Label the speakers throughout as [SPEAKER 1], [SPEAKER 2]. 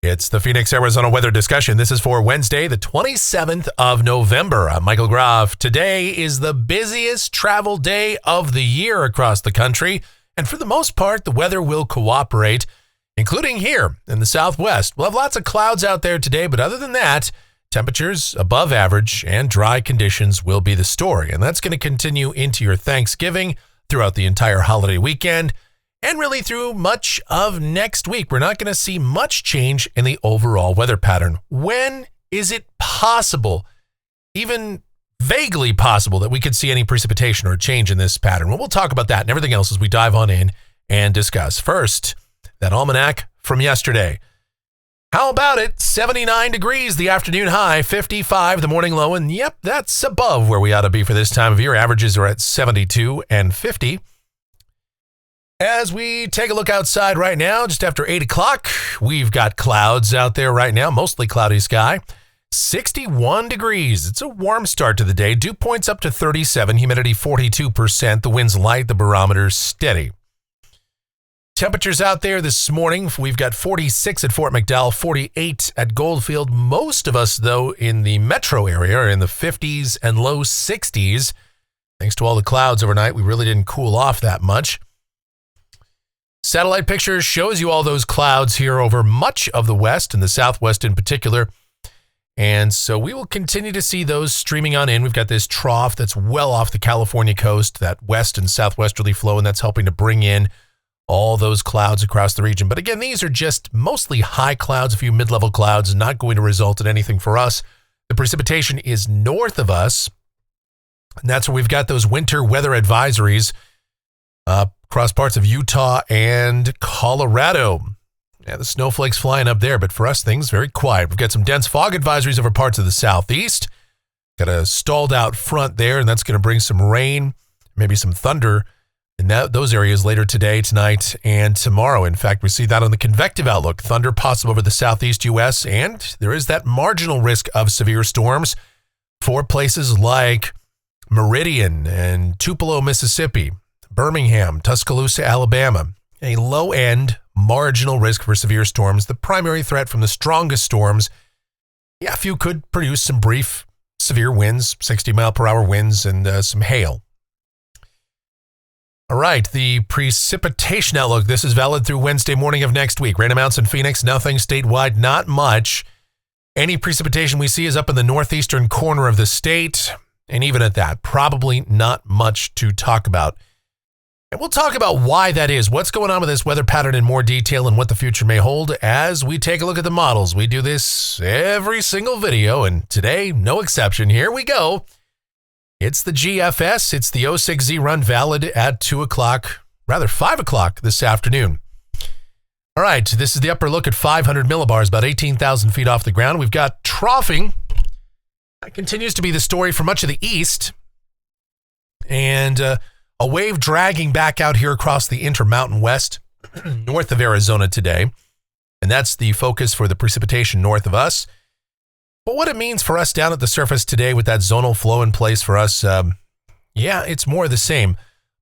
[SPEAKER 1] It's the Phoenix, Arizona weather discussion. This is for Wednesday, the 27th of November. I'm Michael Groff. Today is the busiest travel day of the year across the country. And for the most part, the weather will cooperate, including here in the Southwest. We'll have lots of clouds out there today, but other than that, temperatures above average and dry conditions will be the story. And that's going to continue into your Thanksgiving, throughout the entire holiday weekend, and really through much of next week. We're not going to see much change in the overall weather pattern. When is it possible, even vaguely possible, that we could see any precipitation or change in this pattern? Well, we'll talk about that and everything else as we dive on in and discuss. First, that almanac from yesterday. How about it? 79 degrees, the afternoon high, 55 the morning low, and yep, that's above where we ought to be for this time of year. Averages are at 72 and 50. As we take a look outside right now, just after 8 o'clock, we've got clouds out there right now, mostly cloudy sky. 61 degrees. It's a warm start to the day. Dew points up to 37, humidity 42%. The wind's light, the barometer's steady. Temperatures out there this morning, we've got 46 at Fort McDowell, 48 at Goldfield. Most of us, though, in the metro area are in the 50s and low 60s. Thanks to all the clouds overnight, we really didn't cool off that much. Satellite picture shows you all those clouds here over much of the west and the southwest in particular. And so we will continue to see those streaming on in. We've got this trough that's well off the California coast, that west and southwesterly flow, and that's helping to bring in all those clouds across the region. But again, these are just mostly high clouds, a few mid-level clouds, not going to result in anything for us. The precipitation is north of us, and that's where we've got those winter weather advisories across parts of Utah and Colorado. Yeah, the snowflakes flying up there, but for us, things very quiet. We've got some dense fog advisories over parts of the southeast. Got a stalled out front there, and that's going to bring some rain, maybe some thunder in those areas later today, tonight, and tomorrow. In fact, we see that on the convective outlook. Thunder possible over the southeast U.S., and there is that marginal risk of severe storms for places like Meridian and Tupelo, Mississippi, Birmingham, Tuscaloosa, Alabama. A low-end marginal risk for severe storms. The primary threat from the strongest storms, a few could produce some brief severe winds, 60-mile-per-hour winds, and some hail. All right, the precipitation outlook. This is valid through Wednesday morning of next week. Rain amounts in Phoenix, nothing statewide, not much. Any precipitation we see is up in the northeastern corner of the state, and even at that, probably not much to talk about. And we'll talk about why that is, what's going on with this weather pattern in more detail, and what the future may hold as we take a look at the models. We do this every single video, and today, no exception. Here we go. It's the GFS. It's the 06Z run, valid at 5 o'clock this afternoon. All right, this is the upper look at 500 millibars, about 18,000 feet off the ground. We've got troughing. That continues to be the story for much of the east. And a wave dragging back out here across the Intermountain West, north of Arizona today. And that's the focus for the precipitation north of us. But what it means for us down at the surface today with that zonal flow in place for us, it's more of the same.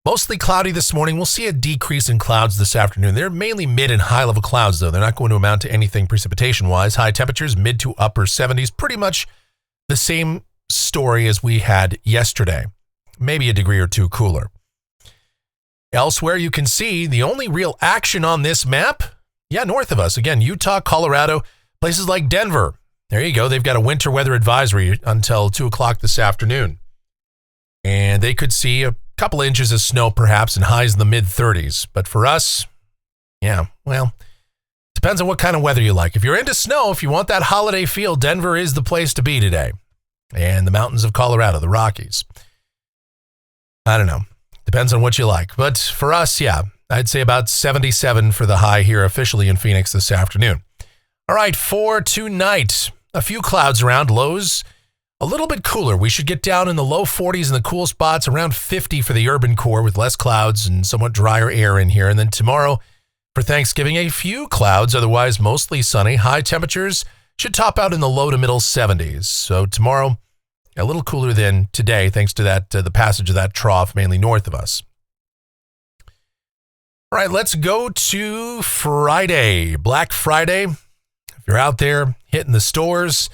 [SPEAKER 1] Mostly cloudy this morning. We'll see a decrease in clouds this afternoon. They're mainly mid and high level clouds, though. They're not going to amount to anything precipitation-wise. High temperatures, mid to upper 70s, pretty much the same story as we had yesterday. Maybe a degree or two cooler. Elsewhere, you can see the only real action on this map, north of us. Again, Utah, Colorado, places like Denver. There you go. They've got a winter weather advisory until 2 o'clock this afternoon. And they could see a couple inches of snow perhaps and highs in the mid-30s. But for us, depends on what kind of weather you like. If you're into snow, if you want that holiday feel, Denver is the place to be today. And the mountains of Colorado, the Rockies. I don't know. Depends on what you like. But for us, I'd say about 77 for the high here officially in Phoenix this afternoon. All right, for tonight, a few clouds around, lows a little bit cooler. We should get down in the low 40s in the cool spots, around 50 for the urban core with less clouds and somewhat drier air in here. And then tomorrow for Thanksgiving, a few clouds, otherwise mostly sunny. High temperatures should top out in the low to middle 70s. So tomorrow, a little cooler than today, thanks to that the passage of that trough mainly north of us. All right, let's go to Friday, Black Friday. If you're out there hitting the stores,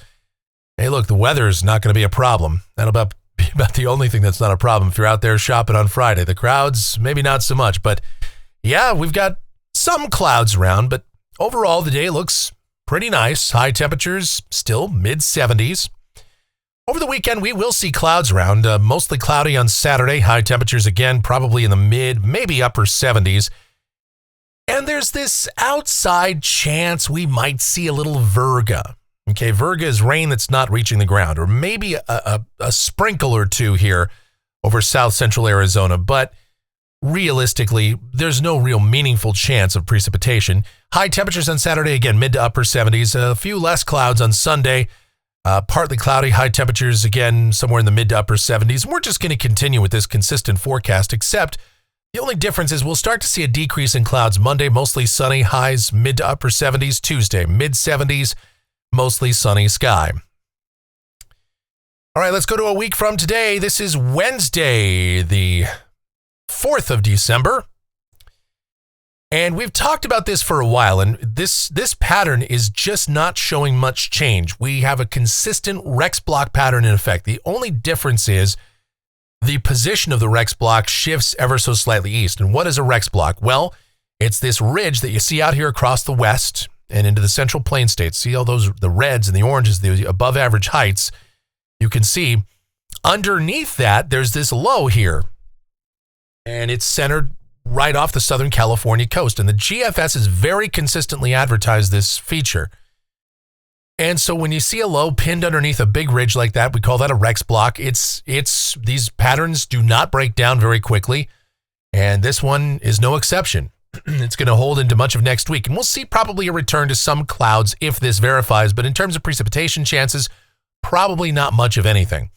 [SPEAKER 1] hey, look, the weather's not going to be a problem. That'll be about the only thing that's not a problem if you're out there shopping on Friday. The crowds, maybe not so much, but yeah, we've got some clouds around, but overall, the day looks pretty nice. High temperatures, still mid-70s. Over the weekend, we will see clouds around, mostly cloudy on Saturday. High temperatures again, probably in the mid, maybe upper 70s. And there's this outside chance we might see a little virga. Okay, virga is rain that's not reaching the ground, or maybe a sprinkle or two here over south central Arizona. But realistically, there's no real meaningful chance of precipitation. High temperatures on Saturday, again, mid to upper 70s. A few less clouds on Sunday. Partly cloudy, high temperatures, again, somewhere in the mid to upper 70s. We're just going to continue with this consistent forecast, except the only difference is we'll start to see a decrease in clouds Monday, mostly sunny, highs mid to upper 70s. Tuesday, mid 70s, mostly sunny sky. All right, let's go to a week from today. This is Wednesday, the 4th of December. And we've talked about this for a while, and this pattern is just not showing much change. We have a consistent Rex block pattern in effect. The only difference is the position of the Rex block shifts ever so slightly east. And what is a Rex block? Well, it's this ridge that you see out here across the west and into the central plain states. See all those, the reds and the oranges, the above average heights. You can see underneath that, there's this low here, and it's centered right off the Southern California coast. And the GFS has very consistently advertised this feature. And so when you see a low pinned underneath a big ridge like that, we call that a Rex block. These patterns do not break down very quickly. And this one is no exception. It's going to hold into much of next week. And we'll see probably a return to some clouds if this verifies. But in terms of precipitation chances, probably not much of anything.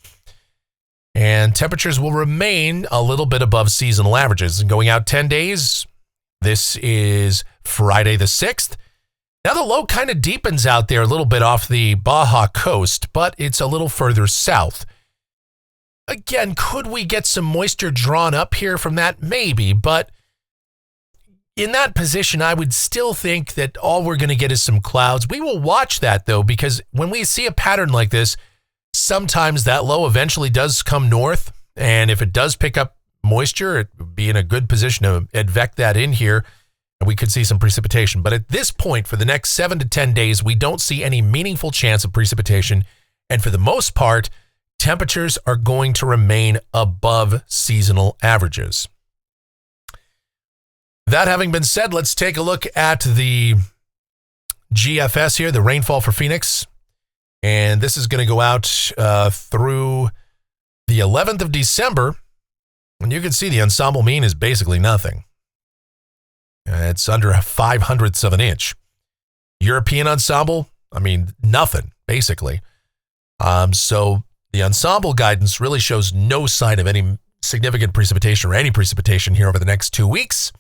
[SPEAKER 1] And temperatures will remain a little bit above seasonal averages. And going out 10 days, this is Friday the 6th. Now the low kind of deepens out there a little bit off the Baja coast, but it's a little further south. Again, could we get some moisture drawn up here from that? Maybe, but in that position, I would still think that all we're going to get is some clouds. We will watch that, though, because when we see a pattern like this, sometimes that low eventually does come north, and if it does pick up moisture, it would be in a good position to advect that in here, and we could see some precipitation. But at this point, for the next 7 to 10 days, we don't see any meaningful chance of precipitation, and for the most part, temperatures are going to remain above seasonal averages. That having been said, let's take a look at the GFS here, the rainfall for Phoenix. And this is going to go out through the 11th of December. And you can see the ensemble mean is basically nothing. It's under 0.05 of an inch. European ensemble, nothing, basically. So the ensemble guidance really shows no sign of any significant precipitation or any precipitation here over the next 2 weeks.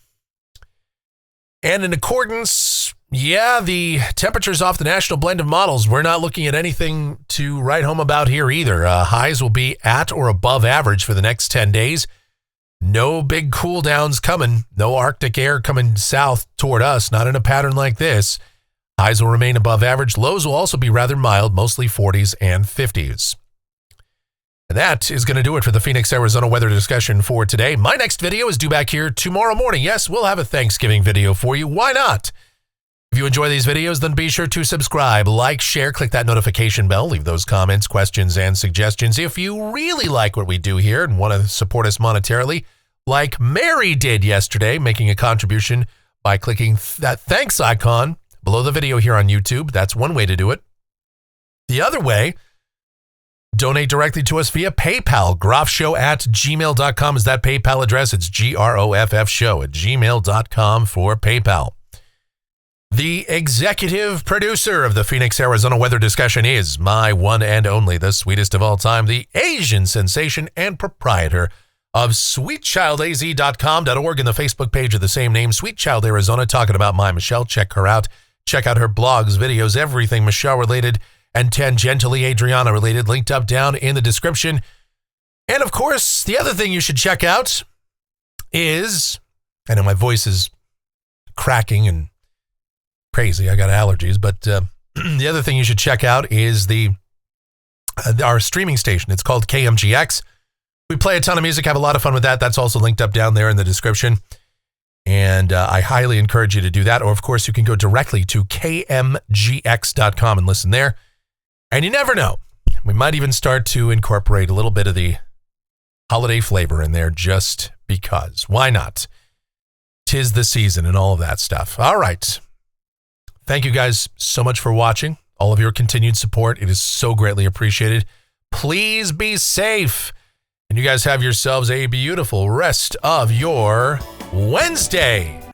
[SPEAKER 1] And in accordance, the temperatures off the national blend of models, we're not looking at anything to write home about here either. Highs will be at or above average for the next 10 days. No big cool downs coming. No Arctic air coming south toward us, not in a pattern like this. Highs will remain above average. Lows will also be rather mild, mostly 40s and 50s. And that is going to do it for the Phoenix, Arizona weather discussion for today. My next video is due back here tomorrow morning. Yes, we'll have a Thanksgiving video for you. Why not? If you enjoy these videos, then be sure to subscribe, like, share, click that notification bell, leave those comments, questions, and suggestions. If you really like what we do here and want to support us monetarily, like Mary did yesterday, making a contribution by clicking that thanks icon below the video here on YouTube. That's one way to do it. The other way, donate directly to us via PayPal. groffshow@gmail.com is that PayPal address. It's groffshow@gmail.com for PayPal. The executive producer of the Phoenix, Arizona weather discussion is my one and only, the sweetest of all time, the Asian sensation and proprietor of sweetchildaz.com.org and the Facebook page of the same name, Sweet Child Arizona, talking about my Michelle. Check her out. Check out her blogs, videos, everything Michelle related and tangentially Adriana related, linked up down in the description. And of course, the other thing you should check out is, I know my voice is cracking and crazy, I got allergies, but the other thing you should check out is our streaming station. It's called KMGX. We play a ton of music, have a lot of fun with that. That's also linked up down there in the description. And I highly encourage you to do that. Or, of course, you can go directly to kmgx.com and listen there. And you never know. We might even start to incorporate a little bit of the holiday flavor in there just because. Why not? 'Tis the season and all of that stuff. All right. Thank you guys so much for watching. All of your continued support. It is so greatly appreciated. Please be safe. And you guys have yourselves a beautiful rest of your Wednesday.